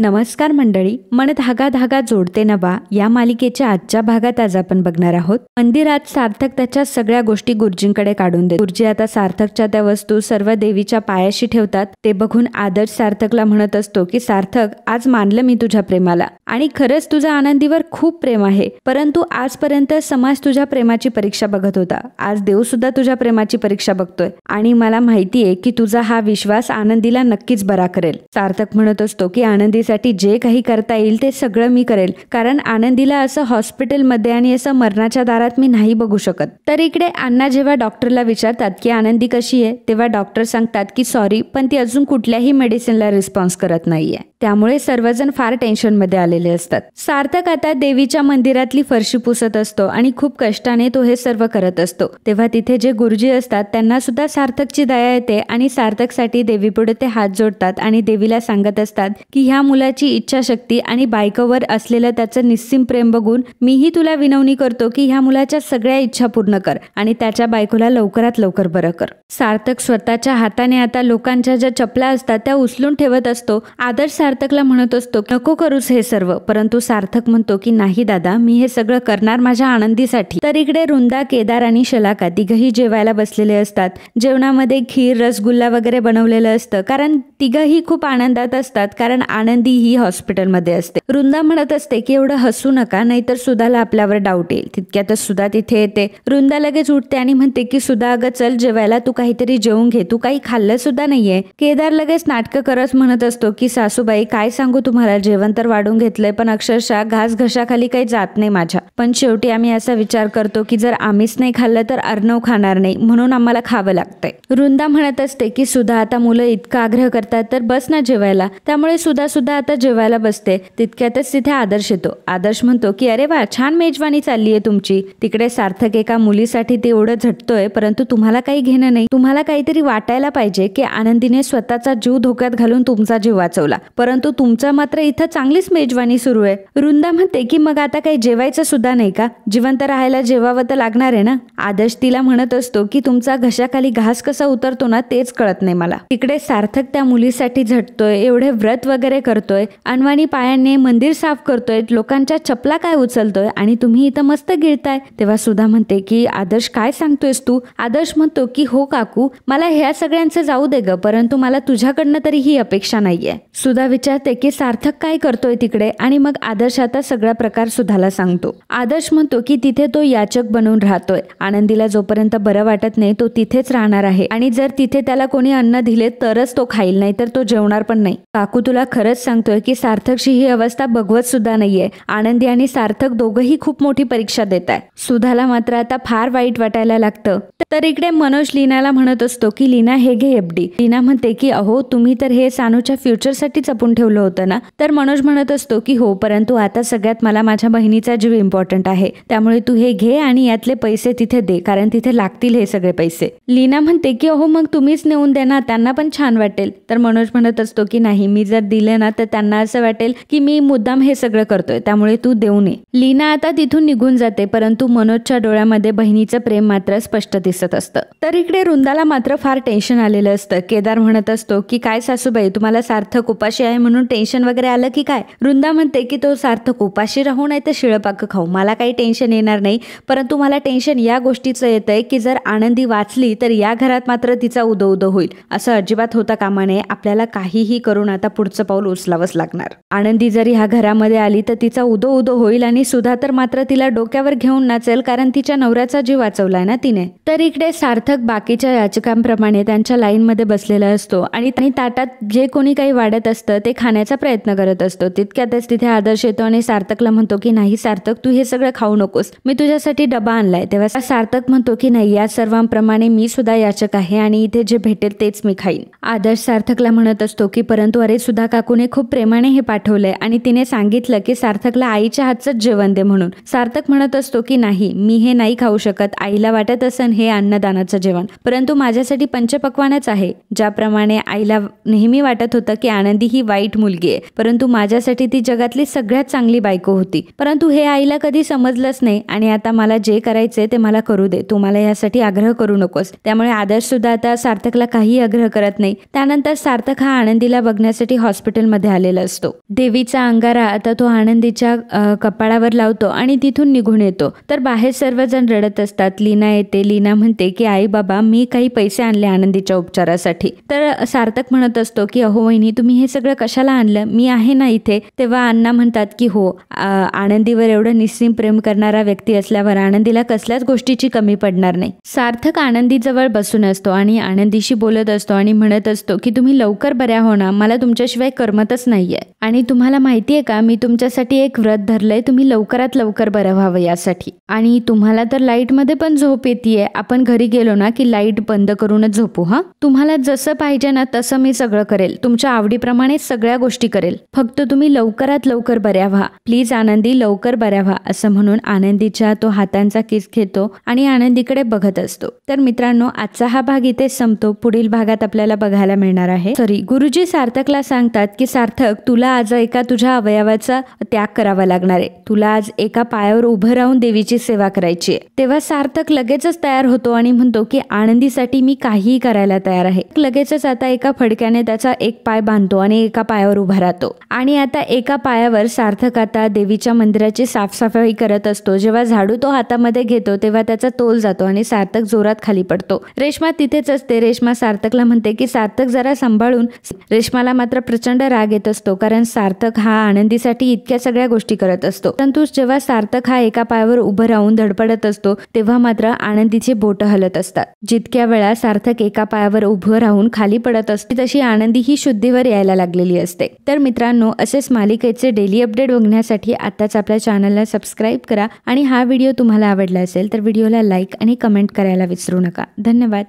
नमस्कार मंडळी, मन धागा धागा जोडते नवा या मालिकेच्या आजच्या भागात आज आपण बघणार आहोत. मंदिरात सार्थक त्याच्या सगळ्या गोष्टी गुरुजींकडे काढून देतो. गुरुजी आता सार्थकच्या त्या वस्तू सर्व देवीच्या पायाशी ठेवतात. ते बघून आदर्श सार्थकला म्हणत असतो की सार्थक, आज मानलं मी तुझ्या प्रेमाला आणि खरंच तुझ्या आनंदीवर खूप प्रेम आहे, परंतु आजपर्यंत समाज तुझ्या प्रेमाची परीक्षा बघत होता. आज देव सुद्धा तुझ्या प्रेमाची परीक्षा बघतोय आणि मला माहितीये की तुझा हा विश्वास आनंदीला नक्कीच बरा करेल. सार्थक म्हणत असतो की आनंदीसाठी जे काही करता येईल ते सगळं मी करेल, कारण आनंदीला असं हॉस्पिटलमध्ये आणि असं मरणाच्या दारात मी नाही बघू शकत. तर इकडे अण्णा जेव्हा डॉक्टरला विचारतात की आनंदी कशी आहे, तेव्हा डॉक्टर सांगतात की सॉरी, पण ती अजून कुठल्याही मेडिसिनला रिस्पॉन्स करत नाहीये. त्यामुळे सर्वजण फार टेन्शन मध्ये आलेले असतात. सार्थक आता देवीच्या मंदिरातली फरशी पुसत असतो आणि खूप कष्टाने तो हे सर्व करत असतो. तेव्हा तिथे जे गुरुजी असतात त्यांना सुद्धा सार्थकची दया येते आणि सार्थकसाठी देवीपुढे ते हात जोडतात आणि देवीला सांगत असतात की ह्या मुलाची इच्छाशक्ती आणि बायकोवर असलेलं त्याचं निस्सीम प्रेम बघून मीही तुला विनवणी करतो की ह्या मुलाच्या सगळ्या इच्छा पूर्ण कर आणि त्याच्या बायकोला लवकरात लवकर बरं कर. सार्थक स्वतःच्या हाताने आता लोकांच्या ज्या चपला असतात त्या उचलून ठेवत असतो. आदर्श सार्थकला म्हणत असतो नको करूस हे सर्व, परंतु सार्थक म्हणतो की नाही दादा, मी हे सगळं करणार माझ्या आनंदीसाठी. तर इकडे वृंदा, केदार आणि शलाका तिघही जेवायला बसलेले असतात. जेवणामध्ये खीर, रसगुल्ला वगैरे बनवलेलं असतं, कारण तिघही खूप आनंदात असतात, कारण आनंदी ही हॉस्पिटलमध्ये असते. वृंदा म्हणत असते की एवढं हसू नका, नाहीतर सुधाला आपल्यावर डाऊट येईल. तितक्यातच सुधा तिथे येते. वृंदा लगेच उठते आणि म्हणते की सुधा अगं चल जेवायला, तू काहीतरी जेवून घे, तू काही खाल्लं सुद्धा नाहीये. केदार लगेच नाटकं करत म्हणत असतो की सासूबाई काय सांगू तुम्हाला, जेवण तर वाढून घेतलंय पण अक्षरशः घास घशाखाली काही जात नाही माझ्या. पण शेवटी आम्ही असा विचार करतो की जर आम्हीच नाही खाल्लं तर अर्णव खाणार नाही, म्हणून आम्हाला खावं लागतंय. वृंदा म्हणत असते की सुधा आता मुलं इतका आग्रह करतात तर बस ना जेवायला. त्यामुळे सुधा सुद्धा आता जेवायला बसते. तितक्यातच तिथे आदर्श येतो. आदर्श म्हणतो की अरे वा, छान मेजवानी चालली आहे तुमची. तिकडे सार्थक एका मुलीसाठी ते एवढं झटतोय, परंतु तुम्हाला काही घेणं नाही. तुम्हाला काहीतरी वाटायला पाहिजे की आनंदीने स्वतःचा जीव धोक्यात घालून तुमचा जीव वाचवला, परंतु तुमचा मात्र इथं चांगलीच मेजवानी सुरू आहे. वृंदा म्हणते की मग आता काही जेवायचं सुद्धा नाही का, जिवंत राहायला जेवावं तर लागणार आहे ना. आदर्श तिला म्हणत असतो की तुमचा घशाखाली घास कसा उतरतो ना तेच कळत नाही मला. तिकडे सार्थक त्या मुलीसाठी झटतोय, एवढे व्रत वगैरे करतोय, अनवाणी पायाने मंदिर साफ करतोय, लोकांच्या चपला काय उचलतोय आणि तुम्ही इथं मस्त गिळताय. तेव्हा सुधा म्हणते की आदर्श काय सांगतोयस तू. आदर्श म्हणतो की हो काकू, मला ह्या सगळ्यांचं जाऊ दे ग, परंतु मला तुझ्याकडनं तरी ही अपेक्षा नाहीये. सुधा विचारते की सार्थक काय करतोय तिकडे, आणि मग आदर्श आता सगळा प्रकार सुधाला सांगतो. आदर्श म्हणतो की तिथे तो याचक बनून राहतोय. आनंदीला जोपर्यंत बरं वाटत नाही तो तिथेच राहणार आहे आणि जर तिथे त्याला कोणी अन्न दिले तरच तो खाईल, नाही तर तो जेवणार पण नाही. काकू तुला खरंच सांगतोय की सार्थकची ही अवस्था बघवत सुद्धा नाहीये. आनंदी आणि सार्थक दोघंही खूप मोठी परीक्षा देत आहे. सुधाला मात्र आता फार वाईट वाटायला लागतं. तर इकडे मनोज लीनाला म्हणत असतो की लीना हे घे एफडी. लीना म्हणते की अहो तुम्ही तर हे सानूच्या फ्युचरसाठी जपून ठेवलं होतं ना. तर मनोज म्हणत असतो की हो, परंतु आता सगळ्यात मला माझ्या बहिणीचा जीव इम्पॉर्टंट आहे, त्यामुळे तू हे घे आणि यातले पैसे तिथे दे, कारण तिथे लागतील हे सगळे पैसे. लीना म्हणते की अहो मग तुम्हीच नेऊन दे ना, त्यांना पण छान वाटेल. तर मनोज म्हणत असतो की नाही, मी जर दिले ना तर त्यांना असं वाटेल की मी मुद्दाम हे सगळं करतोय, त्यामुळे तू देऊ नये. लीना आता तिथून निघून जाते, परंतु मनोजच्या डोळ्यामध्ये बहिणीचं प्रेम मात्र स्पष्ट दिसत असतं. तर इकडे वृंदाला मात्र फार टेन्शन आलेलं असतं. केदार म्हणत असतो की काय सासूबाई, तुम्हाला सार्थक उपाशी आहे म्हणून टेन्शन वगैरे आलं की काय. वृंदा म्हणते की तो सार्थक उपाशी राहू नाही तर शिळपाक खाऊ, मला काही टेन्शन येणार नाही, परंतु मला टेन्शन या गोष्टीचं येतंय की जर आनंदी वाचली तर या घरात मात्र तिचा उदो उदो होईल. असं अजिबात होता कामा नये. आपल्याला काहीही करून आता पुढचं पाऊल उचलावंच लागणार. आनंदी जर ह्या घरामध्ये आली तर तिचा उदो उदो होईल आणि सुधा तर मात्र तिला डोक्यावर घेऊन नाचेल, कारण तिच्या नवऱ्याचा जीव वाचवलाय ना तिने. तर इकडे सार्थक बाकीच्या याचकांप्रमाणे त्यांच्या लाईनमध्ये बसलेला असतो आणि ताटात जे कोणी काही वाढत असतं ते खाण्याचा प्रयत्न करत असतो. तितक्यातच तिथे आदर्श येतो आणि सार्थकला म्हणतो की नाही सार्थक, तू हे सगळं खाऊ नकोस, मी तुझ्यासाठी डबा आणलाय. तेव्हा सार्थक म्हणतो की नाही, या सर्वांप्रमाणे मी सुद्धा याचक आहे आणि इथे जे भेटेल तेच मी खाईन. आदर्श सार्थकला म्हणत असतो की परंतु अरे सुधा काकूने खूप प्रेमाने हे पाठवलंय आणि तिने सांगितलं की सार्थकला आईच्या हातचंच जेवण दे म्हणून. सार्थक म्हणत असतो की नाही, मी हे नाही खाऊ शकत. आईला वाटत असन हे अन्नदानाचं जेवण, परंतु माझ्यासाठी पंचपक्वानच आहे. ज्याप्रमाणे आईला नेहमी वाटत होतं की आनंदी ही वाईट मुलगी आहे, परंतु माझ्यासाठी ती जगातली सगळ्यात चांगली बायको होती. परंतु हे आईला कधी समजलंच नाही आणि आता मला जे करायचंय ते मला करू दे, तू मला यासाठी आग्रह करू नकोस. त्यामुळे आदर्श सुद्धा आता सार्थकला काही आग्रह करत नाही. त्यानंतर सार्थक हा आनंदीला बघण्यासाठी हॉस्पिटलमध्ये आलेला असतो. देवीचा अंगारा आता तो आनंदीच्या कपाळावर लावतो आणि तिथून निघून येतो. तर बाहेर सर्वजण रडत असतात. लीना येते. लीना म्हणते की आई बाबा मी काही पैसे आणले आनंदीच्या उपचारासाठी. तर सार्थक म्हणत असतो की अहो वहिनी तुम्ही हे सगळं कशाला आणलं, मी आहे ना इथे. तेव्हा अण्णा म्हणतात की हो, आनंदीवर एवढं निस्सीम प्रेम करणारा व्यक्ती असल्यावर आनंदीला कसल्याच गोष्टीची कमी पडणार नाही. सार्थक आनंदीजवळ बसून असतो आणि आनंदीशी बोलत असतो आणि म्हणत असतो की तुम्ही लवकर बऱ्या हो ना, मला तुमच्याशिवाय करमतच नाहीये. आणि तुम्हाला माहितीये का, मी तुमच्यासाठी एक व्रत धरलंय, तुम्ही लवकरात लवकर बरं व्हावं यासाठी. आणि तुम्हाला तर लाईटमध्ये पण झोप येतेय, आपण घरी गेलो ना की लाईट बंद करूनच झोपू. हा, तुम्हाला जसं पाहिजे ना तसं मी सगळं करेल, तुमच्या आवडीप्रमाणे सगळ्या गोष्टी करेल, फक्त तुम्ही लवकरात लवकर बऱ्या व्हा, प्लीज आनंदी लवकर बऱ्या व्हा, असं म्हणून आनंदीच्या तो हातांचा किस घेतो आणि आनंदीकडे बघत असतो. तर मित्रांनो, आजचा हा भाग इथे संपतो. पुढील भागात आपल्याला बघायला मिळणार आहे. गुरुजी सार्थकला सांगतात की सार्थक, तुला आज एका तुझ्या अवयवाचा त्याग करावा लागणार आहे, तुला आज एका पायावर उभं राहून देवीची सेवा करायची आहे. तेव्हा सार्थक लगेचच तयार होतो आणि म्हणतो की आनंदीसाठी मी काहीही करायला तयार आहे. लगेचच आता एका फडक्याने त्याचा एक पाय बांधतो आणि एका पायावर उभा राहतो. आणि आता एका पायावर सार्थक आता देवीच्या मंदिराची साफसफाई करत असतो. जेव्हा झाडू तो हातामध्ये घेतो तेव्हा त्याचा तोल जातो आणि सार्थक जोरात खाली पडतो. रेश्मा तिथेच असते. रेश्मा सार्थकला म्हणते की सार्थक जरा सांभाळून. रेश्माला मात्र प्रचंड राग येत असतो, कारण सार्थक हा आनंदीसाठी इतक्या सगळ्या गोष्टी करत असतो. परंतु जेव्हा सार्थक हा एका पायावर उभं राहून धडपडत असतो तेव्हा मात्र आनंदीची बोटं हलत असतात. जितक्या वेळा सार्थक एका पायावर उभं राहून खाली पडत असते तशी आनंदी ही शुद्धीवर यायला लागलेली असते. तर मित्रांनो, असेच मालिकेचे डेली अपडेट बघण्यासाठी आताच आपल्या चॅनलला सबस्क्राईब करा आणि हा व्हिडिओ तुम्हाला आवडला असेल तर व्हिडिओला लाईक आणि कमेंट करायला विसरू नका. धन्यवाद.